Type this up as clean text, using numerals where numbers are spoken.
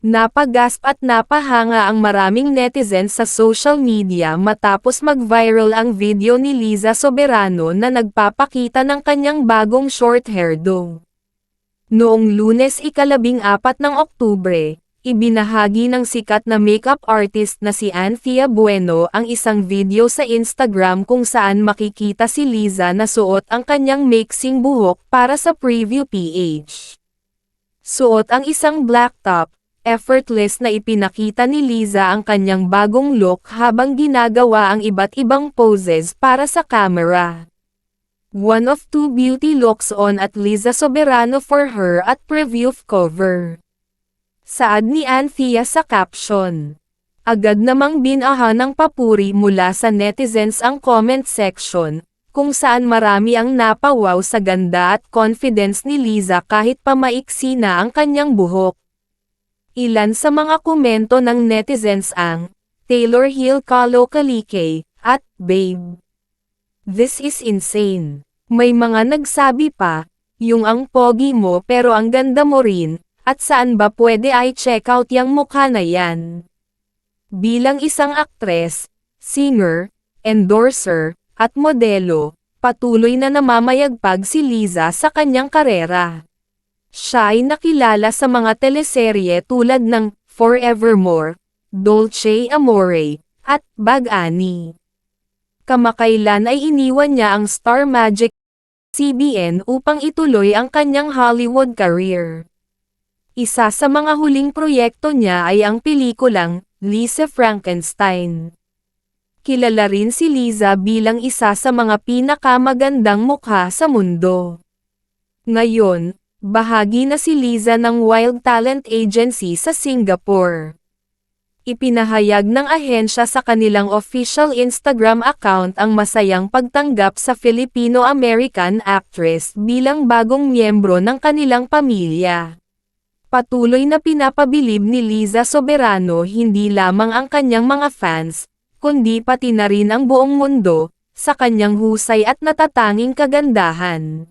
Napagasp at napahanga ang maraming netizens sa social media matapos mag-viral ang video ni Liza Soberano na nagpapakita ng kanyang bagong short hairdo. Noong Lunes 14 ng Oktubre, ibinahagi ng sikat na makeup artist na si Anthea Bueno ang isang video sa Instagram kung saan makikita si Liza na suot ang kanyang mixing buhok para sa preview PH. Suot ang isang black top, effortless na ipinakita ni Liza ang kanyang bagong look habang ginagawa ang iba't ibang poses para sa camera. One of two beauty looks on at Liza Soberano for her at preview cover. Saad ni Anthea sa caption. Agad namang binaha ng papuri mula sa netizens ang comment section, kung saan marami ang napawaw sa ganda at confidence ni Liza kahit pa maiksi na ang kanyang buhok. Ilan sa mga komento ng netizens ang, Taylor Hill Kalo Kalike, at Babe. This is insane. May mga nagsabi pa, yung ang pogi mo pero ang ganda mo rin, at saan ba pwede ay check out yang mukha na yan? Bilang isang aktres, singer, endorser, at modelo, patuloy na namamayagpag si Liza sa kanyang karera. Siya ay nakilala sa mga teleserye tulad ng Forevermore, Dolce Amore, at Bag-Ani. Kamakailan ay iniwan niya ang Star Magic CBN upang ituloy ang kanyang Hollywood career. Isa sa mga huling proyekto niya ay ang pelikulang Lisa Frankenstein. Kilala rin si Liza bilang isa sa mga pinakamagandang mukha sa mundo. Ngayon, bahagi na si Liza ng Wild Talent Agency sa Singapore. Ipinahayag ng ahensya sa kanilang official Instagram account ang masayang pagtanggap sa Filipino-American actress bilang bagong miyembro ng kanilang pamilya. Patuloy na pinapabilib ni Liza Soberano hindi lamang ang kanyang mga fans, kundi pati na rin ang buong mundo, sa kanyang husay at natatanging kagandahan.